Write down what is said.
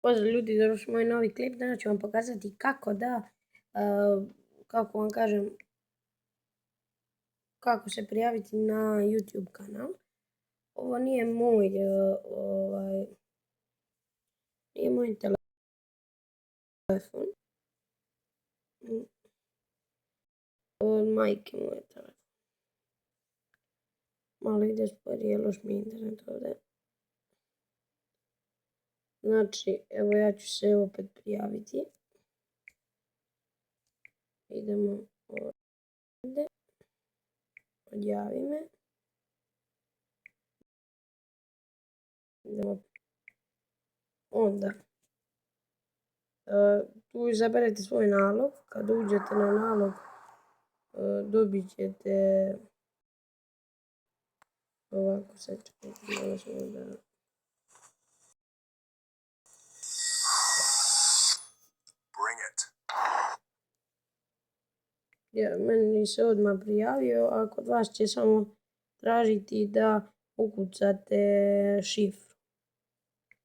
Pozdrav ljudi, došli moj novi klip. Danas ću vam pokazati kako vam kažem, kako se prijaviti na YouTube kanal. Ovo nije moj, nije moj telefon. Od majke moje telefon. Malo ide sporije, loš mi internet ovdje. Znači, evo ja ću se opet prijaviti. Idemo ovdje. Odjavi me. Idemo. Onda. Tu izaberete svoj nalog. Kad uđete na nalog, dobit ćete ovako, sad čekajte, da... Meni se odmah prijavio, a kod vas će samo tražiti da ukucate šifru.